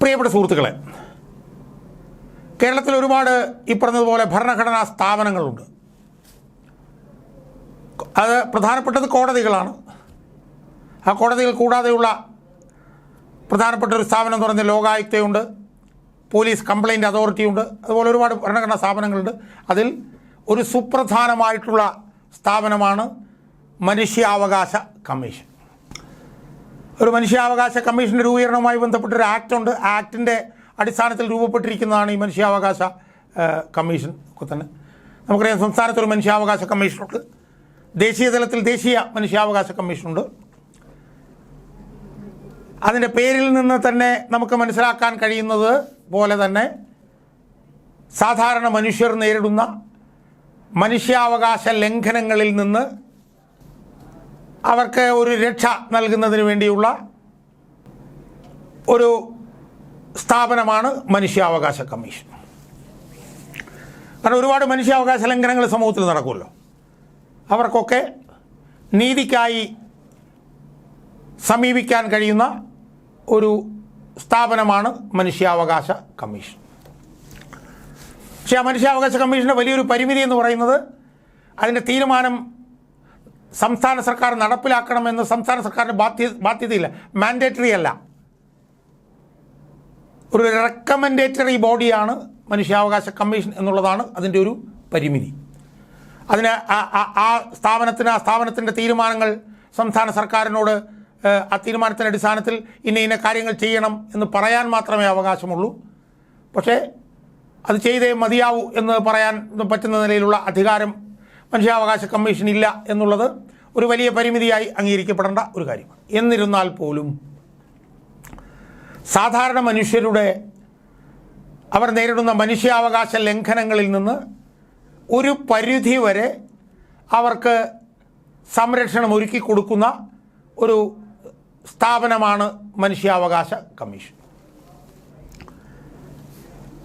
പ്രിയപ്പെട്ട സുഹൃത്തുക്കളെ, കേരളത്തിൽ ഒരുപാട് ഈ പറഞ്ഞതുപോലെ ഭരണഘടനാ സ്ഥാപനങ്ങളുണ്ട്. അത് പ്രധാനപ്പെട്ടത് കോടതികളാണ്. ആ കോടതികൾ കൂടാതെയുള്ള പ്രധാനപ്പെട്ട ഒരു സ്ഥാപനം എന്ന് പറഞ്ഞാൽ ലോകായുക്തയുണ്ട്, പോലീസ് കംപ്ലയിൻറ്റ് അതോറിറ്റിയുണ്ട്, അതുപോലെ ഒരുപാട് ഭരണഘടനാ സ്ഥാപനങ്ങളുണ്ട്. അതിൽ ഒരു സുപ്രധാനമായിട്ടുള്ള സ്ഥാപനമാണ് മനുഷ്യാവകാശ കമ്മീഷൻ. ഒരു മനുഷ്യാവകാശ കമ്മീഷൻ്റെ രൂപീകരണവുമായി ബന്ധപ്പെട്ടൊരു ആക്ടുണ്ട്. ആക്ടിൻ്റെ അടിസ്ഥാനത്തിൽ രൂപപ്പെട്ടിരിക്കുന്നതാണ് ഈ മനുഷ്യാവകാശ കമ്മീഷൻ ഒക്കെ തന്നെ. നമുക്കറിയാം, സംസ്ഥാനത്തൊരു മനുഷ്യാവകാശ കമ്മീഷനുണ്ട്, ദേശീയ തലത്തിൽ ദേശീയ മനുഷ്യാവകാശ കമ്മീഷനുണ്ട്. അതിൻ്റെ പേരിൽ നിന്ന് തന്നെ നമുക്ക് മനസ്സിലാക്കാൻ കഴിയുന്നത് പോലെ തന്നെ സാധാരണ മനുഷ്യർ നേരിടുന്ന മനുഷ്യാവകാശ ലംഘനങ്ങളിൽ നിന്ന് അവർക്ക് ഒരു രക്ഷ നൽകുന്നതിന് വേണ്ടിയുള്ള ഒരു സ്ഥാപനമാണ് മനുഷ്യാവകാശ കമ്മീഷൻ. കാരണം ഒരുപാട് മനുഷ്യാവകാശ ലംഘനങ്ങൾ സമൂഹത്തിൽ നടക്കുമല്ലോ. അവർക്കൊക്കെ നീതിക്കായി സമീപിക്കാൻ കഴിയുന്ന ഒരു സ്ഥാപനമാണ് മനുഷ്യാവകാശ കമ്മീഷൻ. പക്ഷേ ആ മനുഷ്യാവകാശ കമ്മീഷൻ്റെ വലിയൊരു പരിമിതി എന്ന് പറയുന്നത് അതിൻ്റെ തീരുമാനം സംസ്ഥാന സർക്കാർ നടപ്പിലാക്കണമെന്ന് സംസ്ഥാന സർക്കാരിൻ്റെ ബാധ്യതയില്ല, മാൻഡേറ്ററി അല്ല, ഒരു റെക്കമെൻഡേറ്ററി ബോഡിയാണ് മനുഷ്യാവകാശ കമ്മീഷൻ എന്നുള്ളതാണ് അതിൻ്റെ ഒരു പരിമിതി. അതിന് ആ സ്ഥാപനത്തിൻ്റെ തീരുമാനങ്ങൾ സംസ്ഥാന സർക്കാരിനോട് ആ തീരുമാനത്തിൻ്റെ അടിസ്ഥാനത്തിൽ ഇന്ന കാര്യങ്ങൾ ചെയ്യണം എന്ന് പറയാൻ മാത്രമേ അവകാശമുള്ളൂ. പക്ഷേ അത് ചെയ്തേ മതിയാവൂ എന്ന് പറയാൻ പറ്റുന്ന നിലയിലുള്ള അധികാരം മനുഷ്യാവകാശ കമ്മീഷൻ ഇല്ല എന്നുള്ളത് ഒരു വലിയ പരിമിതിയായി അംഗീകരിക്കപ്പെടേണ്ട ഒരു കാര്യമാണ്. എന്നിരുന്നാൽ പോലും സാധാരണ മനുഷ്യരുടെ അവർ നേരിടുന്ന മനുഷ്യാവകാശ ലംഘനങ്ങളിൽ നിന്ന് ഒരു പരിധി വരെ അവർക്ക് സംരക്ഷണം ഒരുക്കി കൊടുക്കുന്ന ഒരു സ്ഥാപനമാണ് മനുഷ്യാവകാശ കമ്മീഷൻ.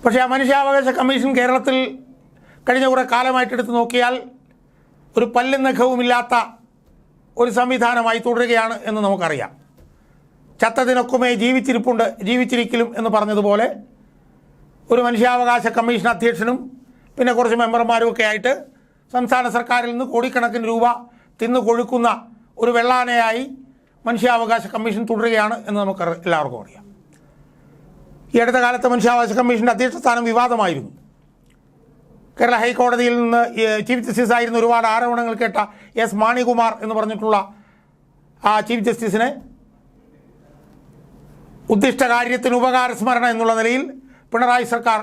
പക്ഷേ ആ മനുഷ്യാവകാശ കമ്മീഷൻ കേരളത്തിൽ കഴിഞ്ഞ കുറേ കാലമായിട്ടെടുത്ത് നോക്കിയാൽ ഒരു പല്ലും നഖവുമില്ലാത്ത ഒരു സംവിധാനമായി തുടരുകയാണ് എന്ന് നമുക്കറിയാം. ചത്തതിനൊക്കുമേ ജീവിച്ചിരിക്കലും എന്ന് പറഞ്ഞതുപോലെ ഒരു മനുഷ്യാവകാശ കമ്മീഷൻ അധ്യക്ഷനും പിന്നെ കുറച്ച് മെമ്പർമാരും ഒക്കെ ആയിട്ട് സംസ്ഥാന സർക്കാരിൽ നിന്ന് കോടിക്കണക്കിന് രൂപ തിന്നു കൊഴുക്കുന്ന ഒരു വെള്ളാനയായി മനുഷ്യാവകാശ കമ്മീഷൻ തുടരുകയാണ് എന്ന് നമുക്ക് എല്ലാവർക്കും അറിയാം. ഈ അടുത്ത കാലത്ത് മനുഷ്യാവകാശ കമ്മീഷൻ്റെ അധ്യക്ഷ സ്ഥാനം വിവാദമായിരുന്നു. കേരള ഹൈക്കോടതിയിൽ നിന്ന് ചീഫ് ജസ്റ്റിസ് ആയിരുന്ന ഒരുപാട് ആരോപണങ്ങൾ കേട്ട എസ് മാണികുമാർ എന്ന് പറഞ്ഞിട്ടുള്ള ആ ചീഫ് ജസ്റ്റിസിനെ ഉദ്ദിഷ്ട കാര്യത്തിന് ഉപകാരസ്മരണ എന്നുള്ള നിലയിൽ പിണറായി സർക്കാർ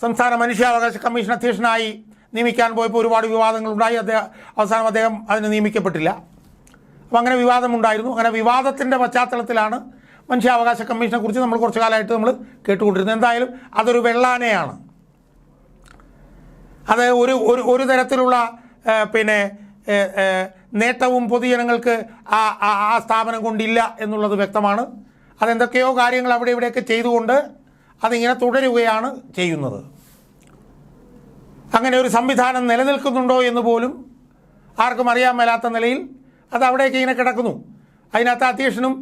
സംസ്ഥാന മനുഷ്യാവകാശ കമ്മീഷൻ അധ്യക്ഷനായി നിയമിക്കാൻ പോയപ്പോൾ ഒരുപാട് വിവാദങ്ങളുണ്ടായി. അവസാനം അദ്ദേഹം അതിന് നിയമിക്കപ്പെട്ടില്ല. അപ്പം അങ്ങനെ വിവാദമുണ്ടായിരുന്നു. അങ്ങനെ വിവാദത്തിൻ്റെ പശ്ചാത്തലത്തിലാണ് മനുഷ്യാവകാശ കമ്മീഷനെ കുറിച്ച് നമ്മൾ കുറച്ച് കാലമായിട്ട് നമ്മൾ കേട്ടുകൊണ്ടിരുന്നത്. എന്തായാലും അതൊരു വെള്ളാനയാണ്. അത് ഒരു തരത്തിലുള്ള നേട്ടവും പൊതുജനങ്ങൾക്ക് ആ സ്ഥാപനം കൊണ്ടില്ല എന്നുള്ളത് വ്യക്തമാണ്. അതെന്തൊക്കെയോ കാര്യങ്ങൾ അവിടെ ഇവിടെയൊക്കെ ചെയ്തുകൊണ്ട് അതിങ്ങനെ തുടരുകയാണ് ചെയ്യുന്നത്. അങ്ങനെ ഒരു സംവിധാനം നിലനിൽക്കുന്നുണ്ടോ എന്ന് പോലും ആർക്കും അറിയാൻ മേലാത്ത നിലയിൽ അത് അവിടേക്ക് ഇങ്ങനെ കിടക്കുന്നു. അതിനകത്ത് അധ്യക്ഷനും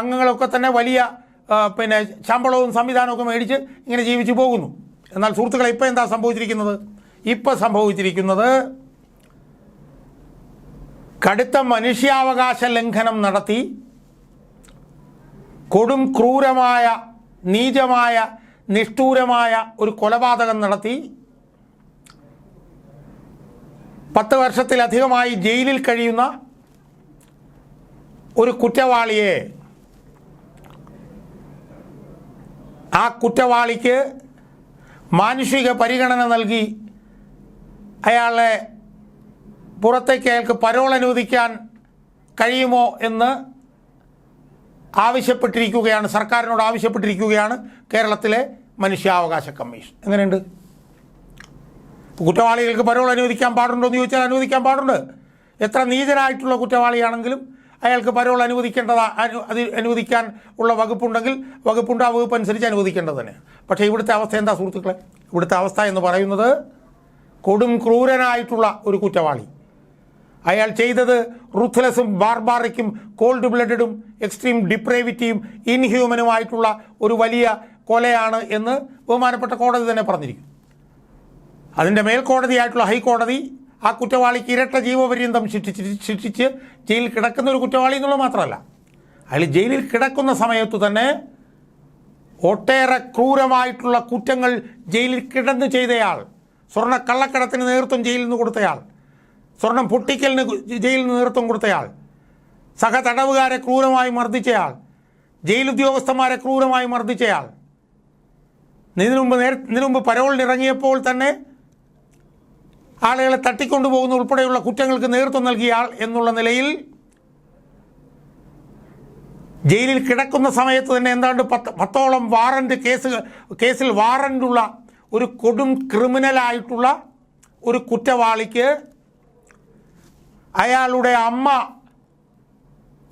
അംഗങ്ങളൊക്കെ തന്നെ വലിയ ശമ്പളവും സംവിധാനമൊക്കെ മേടിച്ച് ഇങ്ങനെ ജീവിച്ചു പോകുന്നു. എന്നാൽ സുഹൃത്തുക്കളെ, ഇപ്പോൾ എന്താ സംഭവിച്ചിരിക്കുന്നത്? ഇപ്പോൾ സംഭവിച്ചിരിക്കുന്നത് കടുത്ത മനുഷ്യാവകാശ ലംഘനം നടത്തി കൊടും ക്രൂരമായ നീചമായ നിഷ്ഠൂരമായ ഒരു കൊലപാതകം നടത്തി 10 വർഷത്തിലധികമായി ജയിലിൽ കഴിയുന്ന ഒരു കുറ്റവാളിയെ ആ കുറ്റവാളിക്ക് മാനുഷിക പരിഗണന നൽകി അയാളെ പുറത്തേക്ക് അയാൾക്ക് പരോൾ അനുവദിക്കാൻ കഴിയുമോ എന്ന് ആവശ്യപ്പെട്ടിരിക്കുകയാണ്, സർക്കാരിനോട് ആവശ്യപ്പെട്ടിരിക്കുകയാണ് കേരളത്തിലെ മനുഷ്യാവകാശ കമ്മീഷൻ. എങ്ങനെയുണ്ട്? കുറ്റവാളികൾക്ക് പരോൾ അനുവദിക്കാൻ പാടുണ്ടോ എന്ന് ചോദിച്ചാൽ അനുവദിക്കാൻ പാടുണ്ട്. എത്ര നീചനായിട്ടുള്ള കുറ്റവാളിയാണെങ്കിലും അയാൾക്ക് പരോൾ അനുവദിക്കാൻ ഉള്ള വകുപ്പുണ്ടെങ്കിൽ വകുപ്പുണ്ട്, ആ വകുപ്പ് അനുസരിച്ച് അനുവദിക്കേണ്ടത് തന്നെയാണ്. പക്ഷേ ഇവിടുത്തെ അവസ്ഥ എന്താ സുഹൃത്തുക്കളെ? ഇവിടുത്തെ അവസ്ഥ എന്ന് പറയുന്നത് കൊടും ക്രൂരനായിട്ടുള്ള ഒരു കുറ്റവാളി, അയാൾ ചെയ്തത് റുത്ത്ലെസ്സും ബാർബാറിക്കും കോൾഡ് ബ്ലഡഡും എക്സ്ട്രീം ഡിപ്രേവിറ്റിയും ഇൻഹ്യൂമനുമായിട്ടുള്ള ഒരു വലിയ കൊലയാണ് എന്ന് ബഹുമാനപ്പെട്ട കോടതി തന്നെ പറഞ്ഞിരിക്കും. അതിൻ്റെ മേൽക്കോടതിയായിട്ടുള്ള ഹൈക്കോടതി ആ കുറ്റവാളിക്ക് ഇരട്ട ജീവപര്യന്തം ശിക്ഷിച്ച് ജയിലിൽ കിടക്കുന്ന ഒരു കുറ്റവാളി എന്നുള്ളത് മാത്രമല്ല, അയാൾ ജയിലിൽ കിടക്കുന്ന സമയത്തു തന്നെ ഒട്ടേറെ ക്രൂരമായിട്ടുള്ള കുറ്റങ്ങൾ ജയിലിൽ കിടന്ന് ചെയ്തയാൾ, സ്വർണ്ണ കള്ളക്കടത്തിന് നേതൃത്വം ജയിലിൽ നിന്ന് കൊടുത്തയാൾ, സ്വർണം പൊട്ടിക്കലിന് ജയിലിൽ നിന്ന് നേതൃത്വം കൊടുത്തയാൾ, സഹതടവുകാരെ ക്രൂരമായി മർദ്ദിച്ചയാൾ, ജയിൽ ഉദ്യോഗസ്ഥന്മാരെ ക്രൂരമായി മർദ്ദിച്ചയാൾ, ഇതിനു മുമ്പ് പരോളിനിറങ്ങിയപ്പോൾ തന്നെ ആളുകളെ തട്ടിക്കൊണ്ടുപോകുന്ന ഉൾപ്പെടെയുള്ള കുറ്റങ്ങൾക്ക് നേതൃത്വം നൽകിയ ആൾ എന്നുള്ള നിലയിൽ ജയിലിൽ കിടക്കുന്ന സമയത്ത് തന്നെ എന്താണ്ട് 10ഓളം വാറണ്ട് കേസിൽ വാറണ്ടുള്ള ഒരു കൊടും ക്രിമിനലായിട്ടുള്ള ഒരു കുറ്റവാളിക്ക് അയാളുടെ അമ്മ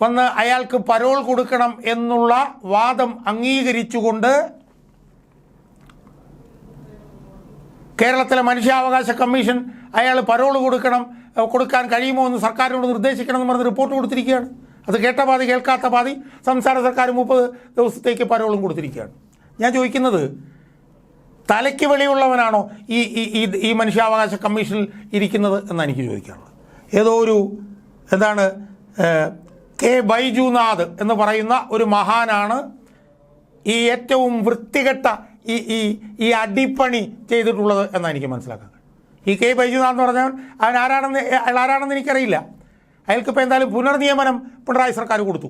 വന്ന് അയാൾക്ക് പരോൾ കൊടുക്കണം എന്നുള്ള വാദം അംഗീകരിച്ചുകൊണ്ട് കേരളത്തിലെ മനുഷ്യാവകാശ കമ്മീഷൻ അയാൾ പരോൾ കൊടുക്കാൻ കഴിയുമോ എന്ന് സർക്കാരിനോട് നിർദ്ദേശിക്കണമെന്ന് പറഞ്ഞ് റിപ്പോർട്ട് കൊടുത്തിരിക്കുകയാണ്. അത് കേട്ട പാതി കേൾക്കാത്ത പാതി സംസ്ഥാന സർക്കാർ 30 ദിവസത്തേക്ക് പരോളും കൊടുത്തിരിക്കുകയാണ്. ഞാൻ ചോദിക്കുന്നത്, തലയ്ക്ക് വെളിയുള്ളവനാണോ ഈ മനുഷ്യാവകാശ കമ്മീഷനിൽ ഇരിക്കുന്നത് എന്നാണ് എനിക്ക് ചോദിക്കാനുള്ളത്. ഏതോ ഒരു കെ ബൈജുനാഥ് എന്ന് പറയുന്ന ഒരു മഹാനാണ് ഈ ഏറ്റവും വൃത്തികെട്ട ഈ അടിപ്പണി ചെയ്തിട്ടുള്ളത് എന്നാണ് എനിക്ക് മനസ്സിലാക്കാൻ. ഈ കെ ബൈജുനാഥ് എന്ന് പറഞ്ഞാൽ അയാൾ ആരാണെന്ന് എനിക്കറിയില്ല. അയാൾക്കിപ്പോൾ എന്തായാലും പുനർനിയമനം പിണറായി സർക്കാർ കൊടുത്തു.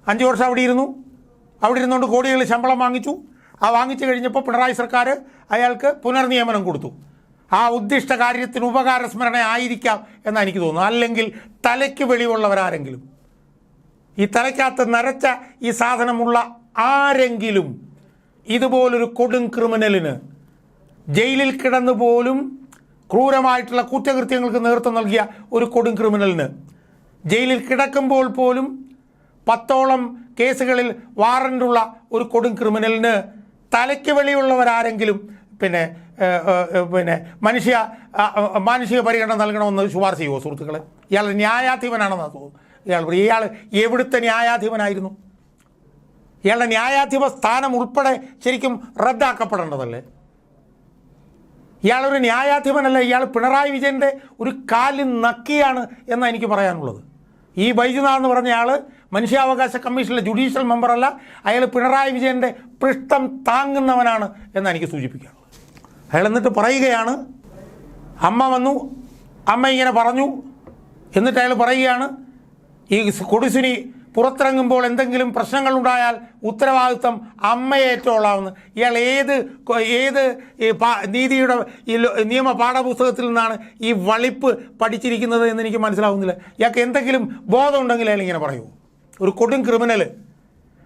5 വർഷം അവിടെ ഇരുന്നുകൊണ്ട് കോടികൾ ശമ്പളം വാങ്ങിച്ചു. ആ വാങ്ങിച്ചു കഴിഞ്ഞപ്പോൾ പിണറായി സർക്കാർ അയാൾക്ക് പുനർനിയമനം കൊടുത്തു. ആ ഉദ്ദിഷ്ട കാര്യത്തിന് ഉപകാരസ്മരണ ആയിരിക്കാം എന്നാണ് എനിക്ക് തോന്നുന്നത്. അല്ലെങ്കിൽ തലയ്ക്ക് വെളിവുള്ളവരാരെങ്കിലും, ഈ തലയ്ക്കകത്ത് നരച്ച ഈ സാധനമുള്ള ആരെങ്കിലും ഇതുപോലൊരു കൊടും ക്രിമിനലിന് ജയിലിൽ കിടന്നു പോലും ക്രൂരമായിട്ടുള്ള കുറ്റകൃത്യങ്ങൾക്ക് നേതൃത്വം നൽകിയ ഒരു കൊടും ക്രിമിനലിന് ജയിലിൽ കിടക്കുമ്പോൾ പോലും 10ഓളം കേസുകളിൽ വാറണ്ടുള്ള ഒരു കൊടും ക്രിമിനലിന് തലയ്ക്ക് വെളിയുള്ളവരാരെങ്കിലും പിന്നെ മാനുഷിക പരിഗണന നൽകണമെന്ന് ശുപാർശ ചെയ്യുമോ സുഹൃത്തുക്കളെ? ഇയാൾ ന്യായാധിപനാണെന്നാണ് തോന്നുന്നു. ഇയാൾ എവിടുത്തെ ന്യായാധിപനായിരുന്നു? ഇയാളുടെ ന്യായാധിപ സ്ഥാനം ഉൾപ്പെടെ ശരിക്കും റദ്ദാക്കപ്പെടേണ്ടതല്ലേ? ഇയാളൊരു ന്യായാധിപനല്ല, ഇയാൾ പിണറായി വിജയൻ്റെ ഒരു കാലിൽ നക്കിയാണ് എന്നാണ് എനിക്ക് പറയാനുള്ളത്. ഈ ബൈജുനാഥ് എന്ന് പറഞ്ഞ ആൾ മനുഷ്യാവകാശ കമ്മീഷനിലെ ജുഡീഷ്യൽ മെമ്പറല്ല, അയാൾ പിണറായി വിജയൻ്റെ പൃഷ്ഠം താങ്ങുന്നവനാണ് എന്നാണ് എനിക്ക് സൂചിപ്പിക്കാനുള്ളത്. അയാൾ എന്നിട്ട് പറയുകയാണ്, അമ്മ വന്നു, അമ്മ ഇങ്ങനെ പറഞ്ഞു, എന്നിട്ട് അയാൾ പറയുകയാണ് ഈ കൊടുശുനി പുറത്തിറങ്ങുമ്പോൾ എന്തെങ്കിലും പ്രശ്നങ്ങളുണ്ടായാൽ ഉത്തരവാദിത്വം അമ്മയെ ഏറ്റോളാവുന്നു. ഇയാൾ ഏത് നീതിയുടെ നിയമ പാഠപുസ്തകത്തിൽ നിന്നാണ് ഈ വളിപ്പ് പഠിച്ചിരിക്കുന്നത് എന്ന് എനിക്ക് മനസ്സിലാവുന്നില്ല. ഇയാൾക്ക് എന്തെങ്കിലും ബോധമുണ്ടെങ്കിൽ അയാൾ ഇങ്ങനെ പറയൂ. ഒരു കൊടും ക്രിമിനൽ,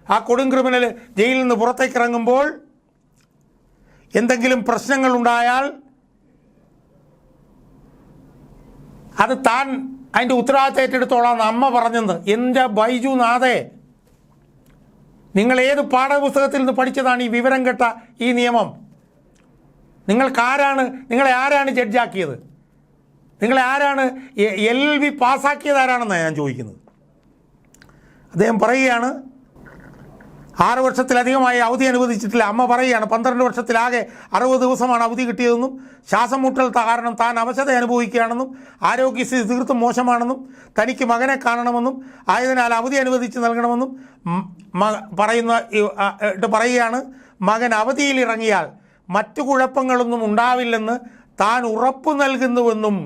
ആ കൊടും ക്രിമിനൽ ജയിലിൽ നിന്ന് പുറത്തേക്ക് ഇറങ്ങുമ്പോൾ എന്തെങ്കിലും പ്രശ്നങ്ങളുണ്ടായാൽ അത് താൻ അതിൻ്റെ ഉത്തരവാദിത്തം ഏറ്റെടുത്തോളാം അമ്മ പറഞ്ഞെന്ന്. എൻ്റെ ബൈജുനാഥേ, നിങ്ങൾ ഏത് പാഠപുസ്തകത്തിൽ നിന്ന് പഠിച്ചതാണ് ഈ വിവരം കെട്ട ഈ നിയമം? നിങ്ങളെ ആരാണ് ജഡ്ജാക്കിയത്? നിങ്ങളെ ആരാണ് LLB പാസ്സാക്കിയത് ആരാണെന്നാണ് ഞാൻ ചോദിക്കുന്നത്. അദ്ദേഹം പറയുകയാണ്, 6 വർഷത്തിലധികമായി അവധി അനുവദിച്ചിട്ടില്ല. അമ്മ പറയുകയാണ് 12 വർഷത്തിലാകെ 60 ദിവസമാണ് അവധി കിട്ടിയതെന്നും ശ്വാസം മുട്ടൽ കാരണം താൻ അവശത അനുഭവിക്കുകയാണെന്നും ആരോഗ്യസ്ഥിതി തീർത്തും മോശമാണെന്നും തനിക്ക് മകനെ കാണണമെന്നും ആയതിനാൽ അവധി അനുവദിച്ച് നൽകണമെന്നും പറയുകയാണ്. മകൻ അവധിയിലിറങ്ങിയാൽ മറ്റു കുഴപ്പങ്ങളൊന്നും ഉണ്ടാവില്ലെന്ന് താൻ ഉറപ്പ് നൽകുന്നുവെന്നും.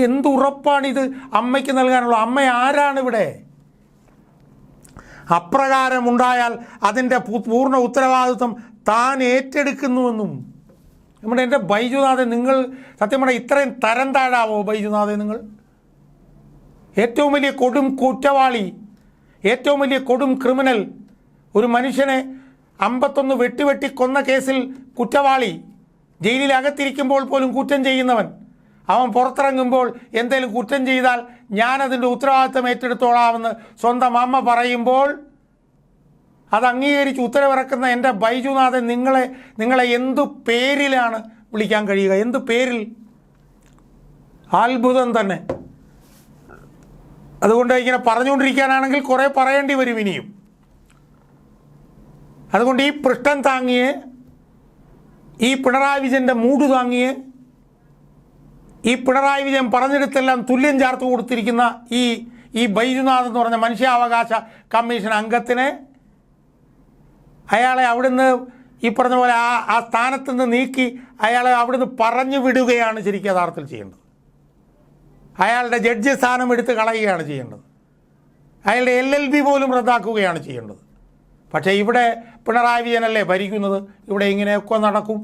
എന്തുറപ്പാണിത് അമ്മയ്ക്ക് നൽകാനുള്ള? അമ്മ ആരാണിവിടെ? അപ്രകാരമുണ്ടായാൽ അതിൻ്റെ പൂർണ്ണ ഉത്തരവാദിത്വം താൻ ഏറ്റെടുക്കുന്നുവെന്നും. എൻ്റെ ബൈജുനാഥൻ, നിങ്ങൾ സത്യം പറഞ്ഞാൽ ഇത്രയും തരം താഴാവോ ബൈജുനാഥൻ? നിങ്ങൾ ഏറ്റവും വലിയ കൊടും കുറ്റവാളി, ഏറ്റവും വലിയ കൊടും ക്രിമിനൽ, ഒരു മനുഷ്യനെ 51 വെട്ടി കൊന്ന കേസിൽ കുറ്റവാളി, ജയിലിൽ അകത്തിരിക്കുമ്പോൾ പോലും കുറ്റം ചെയ്യുന്നവൻ, അവൻ പുറത്തിറങ്ങുമ്പോൾ എന്തെങ്കിലും കുറ്റം ചെയ്താൽ ഞാനതിൻ്റെ ഉത്തരവാദിത്തം ഏറ്റെടുത്തോളാമെന്ന് സ്വന്തം അമ്മ പറയുമ്പോൾ അത് അംഗീകരിച്ച് ഉത്തരവിറക്കുന്ന എൻ്റെ ബൈജുനാഥൻ, നിങ്ങളെ എന്തു പേരിലാണ് വിളിക്കാൻ കഴിയുക? എന്ത് പേരിൽ? അത്ഭുതം തന്നെ. അതുകൊണ്ട് ഇങ്ങനെ പറഞ്ഞുകൊണ്ടിരിക്കാനാണെങ്കിൽ കുറേ പറയേണ്ടി വരും ഇനിയും. അതുകൊണ്ട് ഈ പൃഷ്ഠം താങ്ങിയെ, ഈ പിണറായി വിജയൻ്റെ മൂട് താങ്ങിയെ, ഈ പിണറായി വിജയൻ പറഞ്ഞെടുത്തെല്ലാം തുല്യം ചേർത്ത് കൊടുത്തിരിക്കുന്ന ഈ ബൈജുനാഥ് എന്ന് പറഞ്ഞ മനുഷ്യാവകാശ കമ്മീഷൻ അംഗത്തിനെ, അയാളെ അവിടുന്ന് ഈ പറഞ്ഞ പോലെ ആ സ്ഥാനത്ത് നിന്ന് നീക്കി അയാളെ അവിടുന്ന് പറഞ്ഞു വിടുകയാണ് ശരിക്കും യഥാർത്ഥത്തിൽ ചെയ്യേണ്ടത്. അയാളുടെ ജഡ്ജി സ്ഥാനം എടുത്ത് കളയുകയാണ് ചെയ്യേണ്ടത്. അയാളുടെ LLB പോലും റദ്ദാക്കുകയാണ് ചെയ്യേണ്ടത്. പക്ഷേ ഇവിടെ പിണറായി വിജയനല്ലേ ഭരിക്കുന്നത്, ഇവിടെ ഇങ്ങനെയൊക്കെ നടക്കും.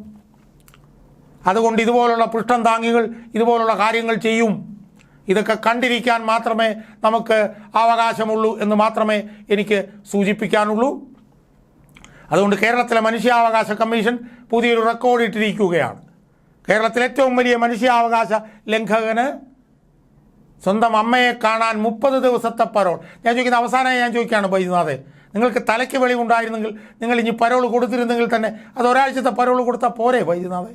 അതുകൊണ്ട് ഇതുപോലുള്ള പൃഷ്ഠം താങ്ങികൾ ഇതുപോലുള്ള കാര്യങ്ങൾ ചെയ്യും. ഇതൊക്കെ കണ്ടിരിക്കാൻ മാത്രമേ നമുക്ക് അവകാശമുള്ളൂ എന്ന് മാത്രമേ എനിക്ക് സൂചിപ്പിക്കാനുള്ളൂ. അതുകൊണ്ട് കേരളത്തിലെ മനുഷ്യാവകാശ കമ്മീഷൻ പുതിയൊരു റെക്കോർഡ് ഇട്ടിരിക്കുകയാണ്. കേരളത്തിലെ ഏറ്റവും വലിയ മനുഷ്യാവകാശ ലംഘകന് സ്വന്തം അമ്മയെ കാണാൻ 30 ദിവസത്തെ പരോൾ. ഞാൻ ചോദിക്കുന്ന അവസാനമായി ഞാൻ ചോദിക്കുകയാണ് ബൈജുനാഥേ, നിങ്ങൾക്ക് തലയ്ക്ക് വെളിവുണ്ടായിരുന്നെങ്കിൽ നിങ്ങൾ ഇനി പരോൾ കൊടുത്തിരുന്നെങ്കിൽ തന്നെ അത് ഒരാഴ്ചത്തെ പരോൾ കൊടുത്താൽ പോരെ ബൈജുനാഥേ?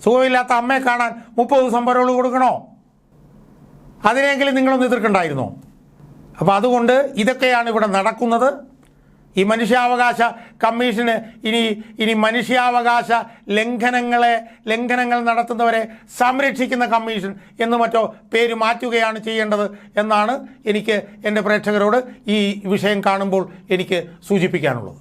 സുഖമില്ലാത്ത അമ്മയെ കാണാൻ 30 ദിവസം പരോൾ കൊടുക്കണോ? അതിനെങ്കിലും നിങ്ങളൊന്ന് എതിർക്കണ്ടായിരുന്നോ? അപ്പോൾ അതുകൊണ്ട് ഇതൊക്കെയാണ് ഇവിടെ നടക്കുന്നത്. ഈ മനുഷ്യാവകാശ കമ്മീഷന് ഇനി മനുഷ്യാവകാശ ലംഘനങ്ങൾ നടത്തുന്നവരെ സംരക്ഷിക്കുന്ന കമ്മീഷൻ എന്ന് മറ്റോ പേര് മാറ്റുകയാണ് ചെയ്യേണ്ടത് എന്നാണ് എനിക്ക് എൻ്റെ പ്രേക്ഷകരോട് ഈ വിഷയം കാണുമ്പോൾ എനിക്ക് സൂചിപ്പിക്കാനുള്ളത്.